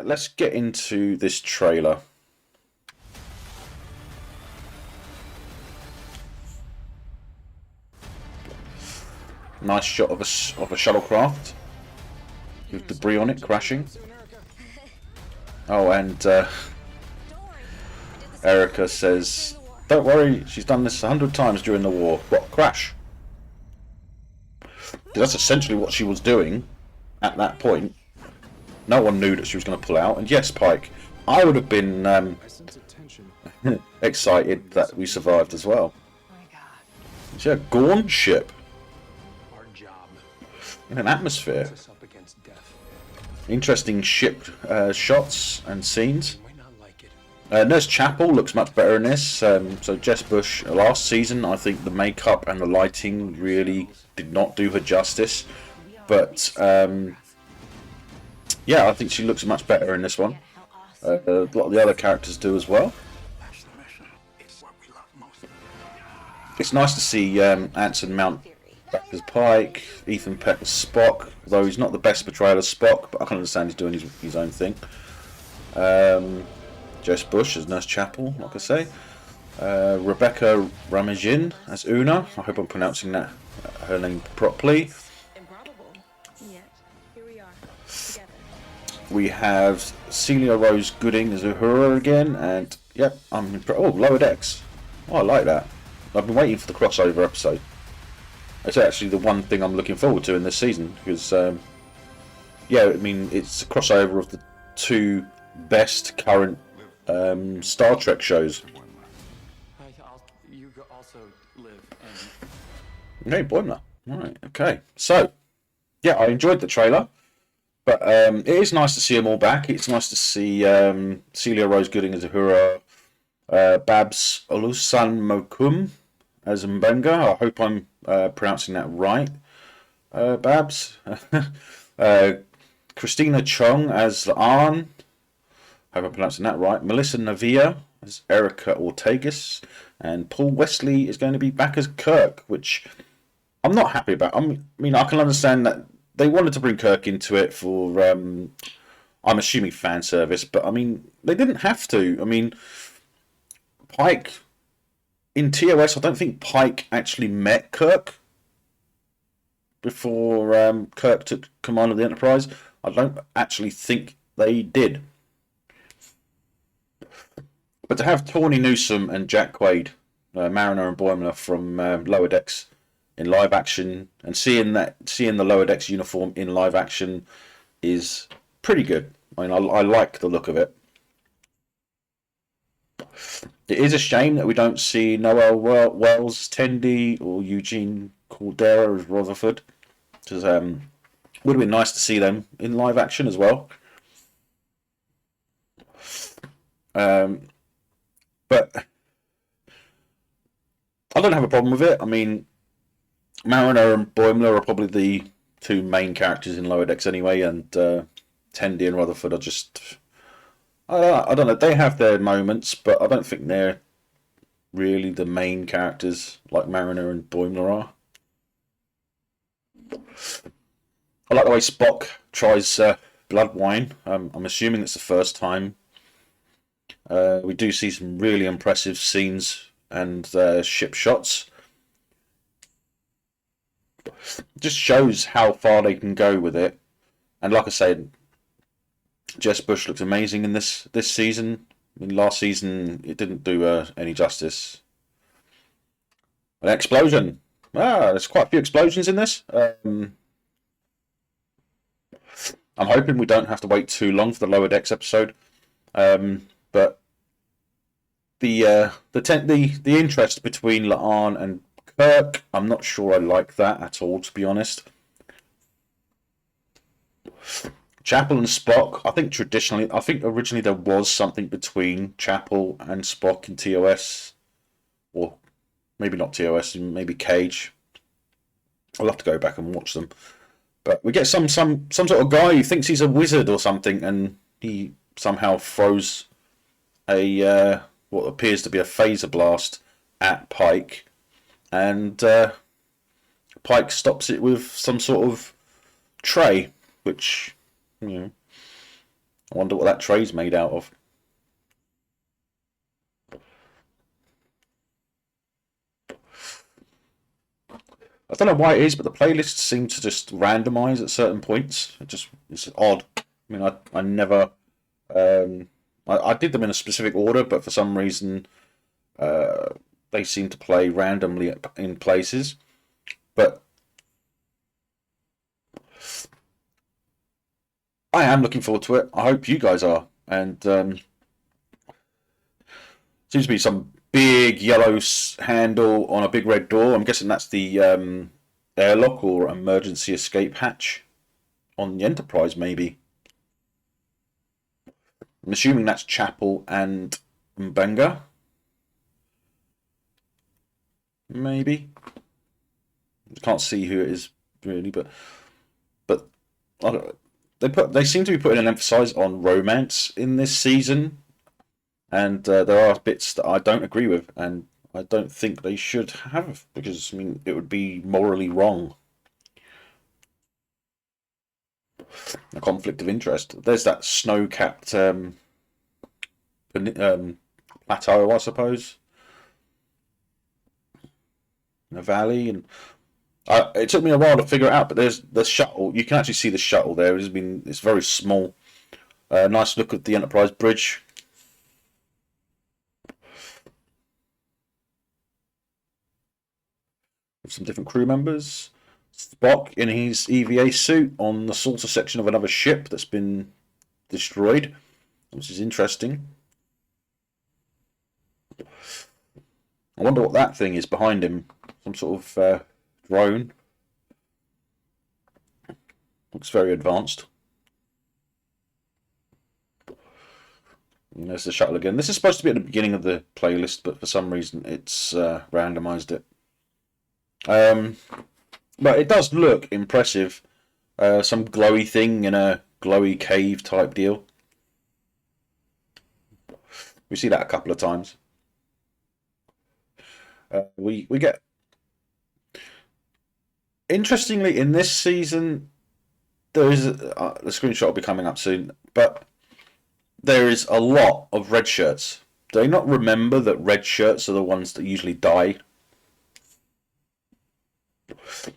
let's get into this trailer. Nice shot of a shuttlecraft with debris on it crashing. Oh, and Erica says, "Don't worry, she's done this 100 times during the war." What, crash? That's essentially what she was doing at that point. No one knew that she was going to pull out. And yes, Pike, I would have been excited that we survived as well. It's a Gorn ship in an atmosphere. Interesting ship shots and scenes. Nurse Chapel looks much better in this. So Jess Bush, last season, I think the makeup and the lighting really did not do her justice. But yeah, I think she looks much better in this one. A lot of the other characters do as well. It's nice to see Anson Mount back as Pike, Ethan Peck as Spock, though he's not the best portrayal of Spock, but I can understand he's doing his own thing. Jess Bush as Nurse Chapel, like I say. Rebecca Ramajin as Una. I hope I'm pronouncing that her name properly. We have Celia Rose Gooding as Uhura again, and yep, Lower Decks. Oh, I like that. I've been waiting for the crossover episode. It's actually the one thing I'm looking forward to in this season, because yeah, I mean, it's a crossover of the two best current Star Trek shows. Okay, Boimler. Right, okay. So, yeah, I enjoyed the trailer, but it is nice to see them all back. It's nice to see Celia Rose Gooding as Uhura, Babs Olusanmokum as Mbenga. I hope I'm pronouncing that right. Babs. Christina Chong as Arn. I hope I'm pronouncing that right. Melissa Navia as Erica Ortegas. And Paul Wesley is going to be back as Kirk, which I'm not happy about. I mean, I can understand that they wanted to bring Kirk into it for, I'm assuming, fan service, but I mean, they didn't have to. I mean, Pike, in TOS, I don't think Pike actually met Kirk before Kirk took command of the Enterprise. I don't actually think they did. But to have Tawny Newsome and Jack Quaid, Mariner and Boimler from Lower Decks in live action, and seeing the Lower Decks uniform in live action is pretty good. I mean, I like the look of it. It is a shame that we don't see Noel Wells as Tendi or Eugene Caldera as Rutherford, because would have been nice to see them in live action as well. But I don't have a problem with it. I mean, Mariner and Boimler are probably the two main characters in Lower Decks anyway, and Tendi and Rutherford are just... I don't know, they have their moments, but I don't think they're really the main characters like Mariner and Boimler are. I like the way Spock tries blood wine. I'm assuming it's the first time. We do see some really impressive scenes and ship shots. Just shows how far they can go with it. And like I said, Jess Bush looks amazing in this season. I mean, last season it didn't do any justice. An explosion. There's quite a few explosions in this. I'm hoping we don't have to wait too long for the Lower Decks episode. But the interest between La'an and Kirk, I'm not sure I like that at all, to be honest. Chapel and Spock, I think originally there was something between Chapel and Spock in TOS, or maybe not TOS, maybe Cage. I'll have to go back and watch them. But we get some sort of guy who thinks he's a wizard or something, and he somehow throws a what appears to be a phaser blast at Pike, and Pike stops it with some sort of tray, which, you know, I wonder what that tray's made out of. I don't know why it is, but the playlists seem to just randomize at certain points. It's odd. I mean, I never I did them in a specific order, but for some reason uh, they seem to play randomly in places. But I am looking forward to it. I hope you guys are. And seems to be some big yellow handle on a big red door. I'm guessing that's the airlock or emergency escape hatch on the Enterprise, maybe. I'm assuming that's Chapel and Mbenga, maybe. I can't see who it is really, but they seem to be putting an emphasis on romance in this season, and there are bits that I don't agree with, and I don't think they should have, because I mean it would be morally wrong. A conflict of interest. There's that snow-capped plateau, I suppose, in a valley, and it took me a while to figure it out. But there's the shuttle. You can actually see the shuttle there. It's very small. Nice look at the Enterprise bridge. With some different crew members. Spock in his EVA suit on the saucer section of another ship that's been destroyed, which is interesting. I wonder what that thing is behind him. Some sort of drone. Looks very advanced. And there's the shuttle again. This is supposed to be at the beginning of the playlist, but for some reason it's randomized it. But it does look impressive. Some glowy thing in a glowy cave type deal. We see that a couple of times. We get, interestingly, in this season there is the screenshot will be coming up soon, but there is a lot of red shirts. Do they not remember that red shirts are the ones that usually die?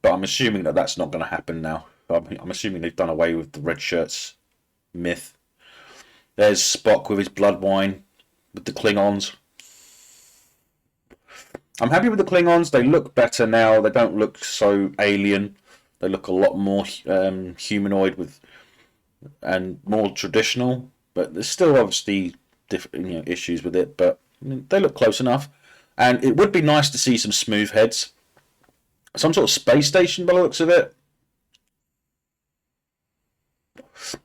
But I'm assuming that that's not going to happen now. I'm assuming they've done away with the red shirts myth. There's Spock with his blood wine, with the Klingons. I'm happy with the Klingons. They look better now. They don't look so alien. They look a lot more humanoid and more traditional. But there's still obviously different issues with it. But they look close enough. And it would be nice to see some smooth heads. Some sort of space station by the looks of it.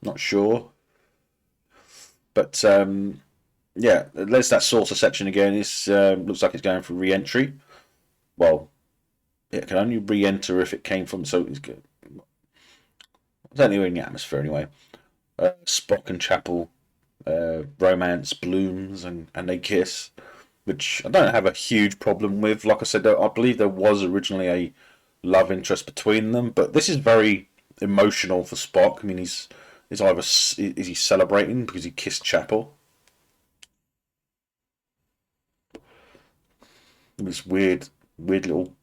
Not sure. But yeah, there's that saucer section again. It looks like it's going for re-entry. Well, it can only re-enter if it came from. So it's good. It's only in the atmosphere anyway. Spock and Chapel romance blooms and they kiss, which I don't have a huge problem with. Like I said, I believe there was originally a love interest between them, but this is very emotional for Spock. I mean, is he celebrating because he kissed Chapel? This weird little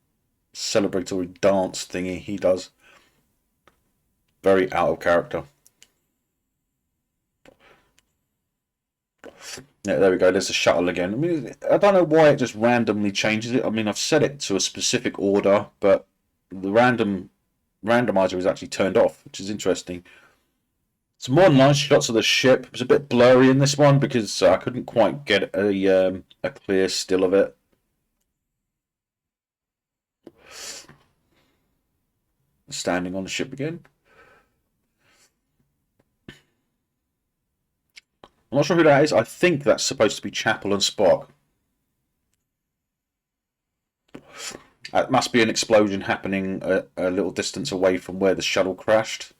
celebratory dance thingy he does. Very out of character. Yeah, there we go. There's the shuttle again. I mean, I don't know why it just randomly changes it. I mean, I've set it to a specific order, but the randomizer is actually turned off, which is interesting. Some more nice shots of the ship. It was a bit blurry in this one because I couldn't quite get a clear still of it. Standing on the ship again. I'm not sure who that is. I think that's supposed to be Chapel and Spock. That must be an explosion happening a little distance away from where the shuttle crashed.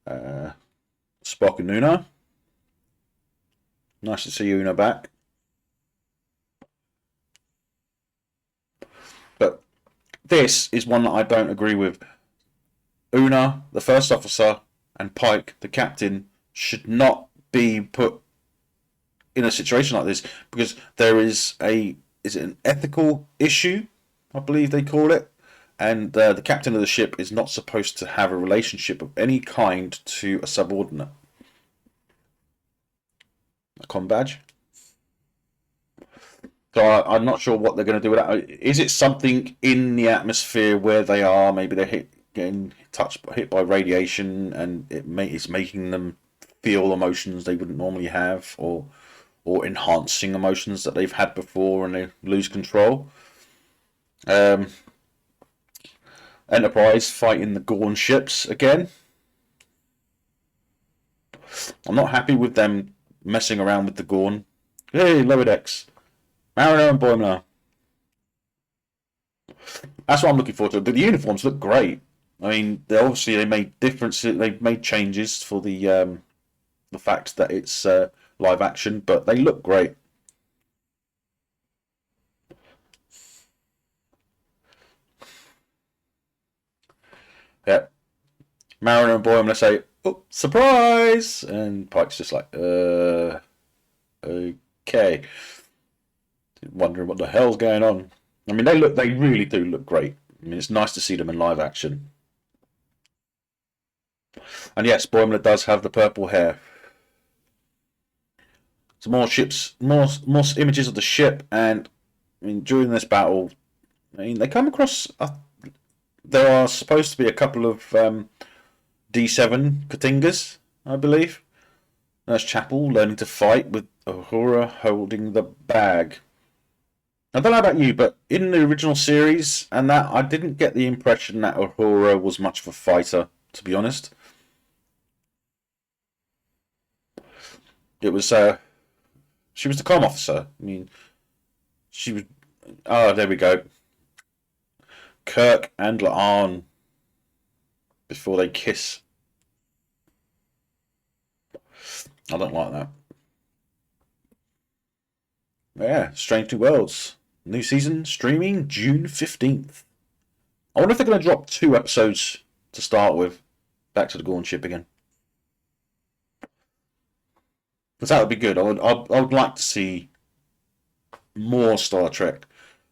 Spock and Una. Nice to see Una back. But this is one that I don't agree with. Una, the first officer, and Pike, the captain, should not be put in a situation like this because there is an ethical issue, I believe they call it, and the captain of the ship is not supposed to have a relationship of any kind to a subordinate. A com badge. So I'm not sure what they're going to do with that. Is it something in the atmosphere where they are? Maybe they're getting hit by radiation, and it's making them feel emotions they wouldn't normally have, or enhancing emotions that they've had before, and they lose control. Enterprise fighting the Gorn ships again. I'm not happy with them messing around with the Gorn. Hey, lower decks. Mariner and Boimler. That's what I'm looking forward to. The uniforms look great. I mean, they made differences. They made changes for the fact that it's live action, but they look great. Yeah, Mariner and Boimler say, "Oh, surprise!" and Pike's just like, okay, wondering what the hell's going on. I mean, they really do look great. I mean, it's nice to see them in live action. And yes, Boimler does have the purple hair. Some more ships, more images of the ship, and I mean, during this battle, I mean, they come across. There are supposed to be a couple of D7 Katingas, I believe. There's Chapel learning to fight with Uhura holding the bag. I don't know about you, but in the original series and that, I didn't get the impression that Uhura was much of a fighter, to be honest. It was she was the comm officer. I mean, she was. Oh, there we go. Kirk and La'an before they kiss. I don't like that. Yeah, Strange New Worlds. New season streaming June 15th. I wonder if they're going to drop 2 episodes to start with. Back to the Gorn ship again. Because that would be good. I would like to see more Star Trek.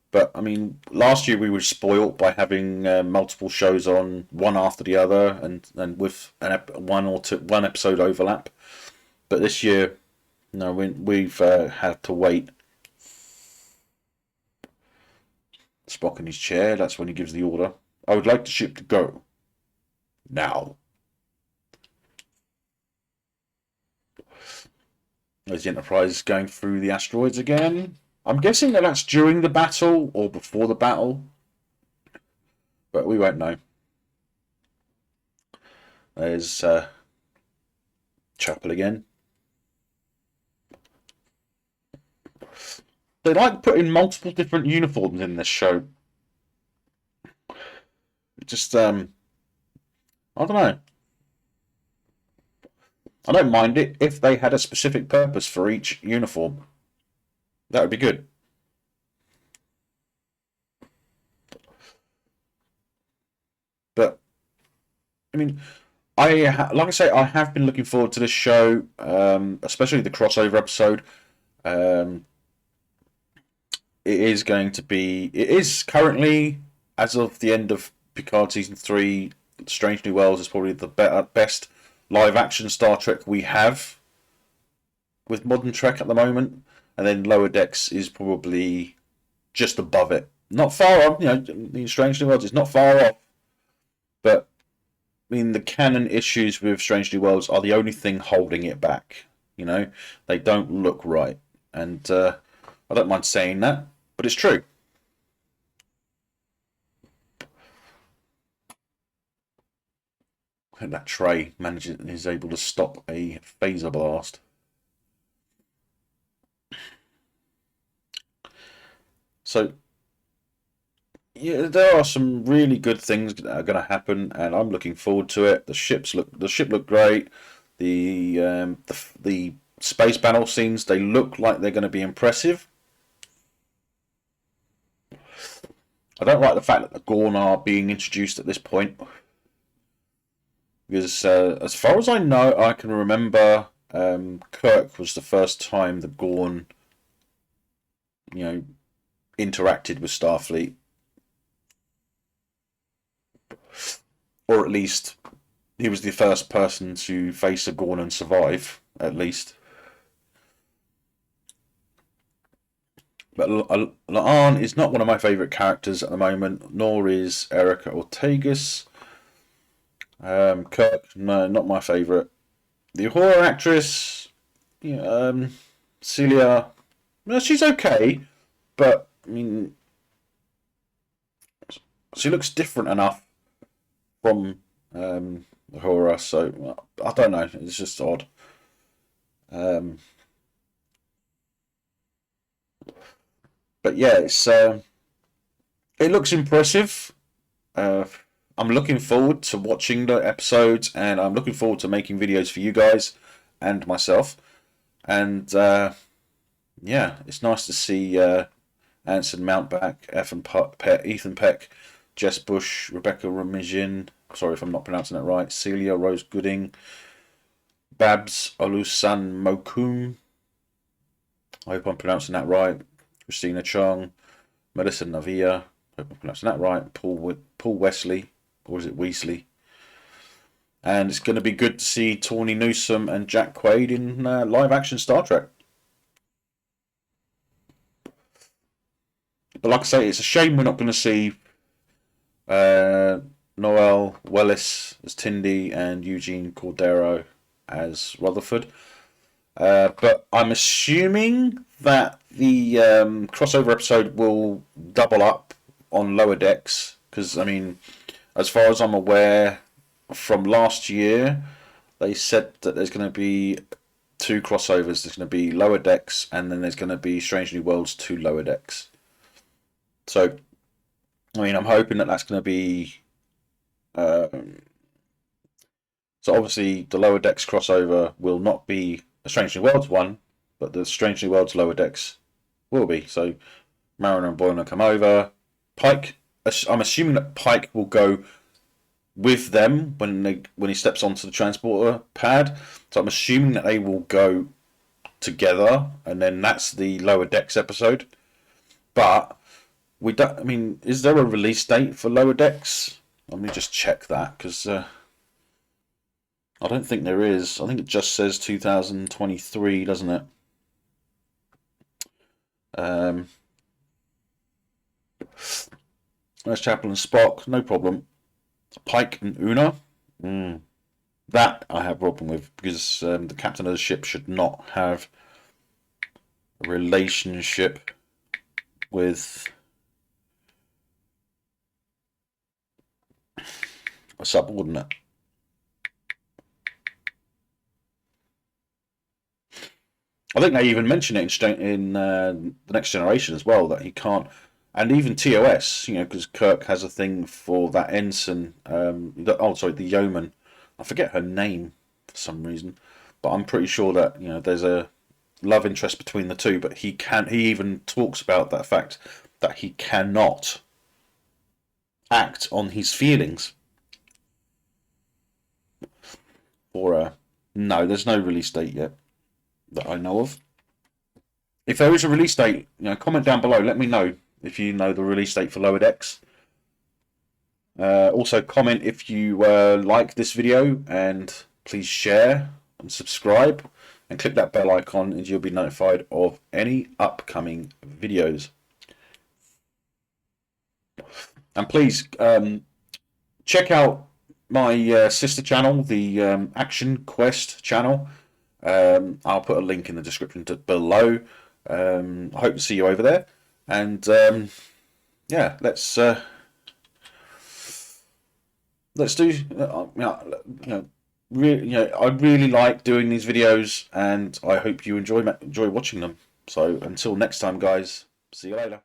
But I mean, last year we were spoilt by having multiple shows on one after the other, and with one episode overlap. But this year, no, we've had to wait. Spock in his chair. That's when he gives the order. I would like the ship to go now. There's the Enterprise going through the asteroids again. I'm guessing that that's during the battle or before the battle, but we won't know. There's Chapel again. They like putting multiple different uniforms in this show. Just I don't know. I don't mind it if they had a specific purpose for each uniform. That would be good. But I mean, like I say, I have been looking forward to this show, especially the crossover episode. It is going to be. It is currently, as of the end of Picard season 3, Strange New Worlds is probably the best live action Star Trek we have with modern Trek at the moment, and then Lower Decks is probably just above it. Not far off, Strange New Worlds is not far off, but I mean the canon issues with Strange New Worlds are the only thing holding it back. They don't look right, and I don't mind saying that, but it's true. And that Trey is able to stop a phaser blast. So, yeah, there are some really good things that are going to happen, and I'm looking forward to it. The ship look great. The space battle scenes, they look like they're going to be impressive. I don't like the fact that the Gorn are being introduced at this point. Because as far as I know, I can remember Kirk was the first time the Gorn, interacted with Starfleet, or at least he was the first person to face a Gorn and survive, at least. But La'an is not one of my favourite characters at the moment, nor is Erica Ortegas. Kirk, no, not my favourite. The horror actress, Celia, well, she's okay, but I mean, she looks different enough from the horror, so I don't know. It's just odd. But yeah, it looks impressive. I'm looking forward to watching the episodes, and I'm looking forward to making videos for you guys and myself. And yeah, it's nice to see Anson Mountback, Ethan Peck, Jess Bush, Rebecca Ramijin. Sorry if I'm not pronouncing that right. Celia Rose Gooding, Babs Olusan Mokum. I hope I'm pronouncing that right. Christina Chong, Melissa Navia. Hope I'm pronouncing that right. Paul Wesley, or is it Weasley? And it's going to be good to see Tawny Newsome and Jack Quaid in live action Star Trek. But like I say, it's a shame we're not going to see Noel Wellis as Tindy and Eugene Cordero as Rutherford. But I'm assuming that the crossover episode will double up on Lower Decks, because, I mean, as far as I'm aware, from last year, they said that there's going to be two crossovers. There's going to be Lower Decks, and then there's going to be Strange New Worlds 2 Lower Decks. So, I mean, I'm hoping that that's going to be... so obviously, the Lower Decks crossover will not be a Strange New Worlds one, but the Strange New Worlds Lower Decks will be. So, Mariner and Boyne will come over. Pike, I'm assuming that Pike will go with them when he steps onto the transporter pad. So I'm assuming that they will go together, and then that's the Lower Decks episode. But we don't. I mean, is there a release date for Lower Decks? Let me just check that, because I don't think there is. I think it just says 2023, doesn't it? There's Chapel and Spock, no problem. Pike and Una, that I have a problem with, because the captain of the ship should not have a relationship with a subordinate. I think they even mention it in the Next Generation as well, that he can't, and even TOS, because Kirk has a thing for that ensign. The yeoman. I forget her name for some reason, but I'm pretty sure that there's a love interest between the two. But he even talks about that fact that he cannot act on his feelings. Or no, there's no release date yet that I know of. If there is a release date, comment down below. Let me know if you know the release date for Lower Decks. Also, comment if you like this video, and please share and subscribe, and click that bell icon, and you'll be notified of any upcoming videos. And please check out my sister channel, the Action Quest channel. I'll put a link in the description below. I hope to see you over there. And yeah, let's do. I really like doing these videos, and I hope you enjoy watching them. So until next time, guys. See you later.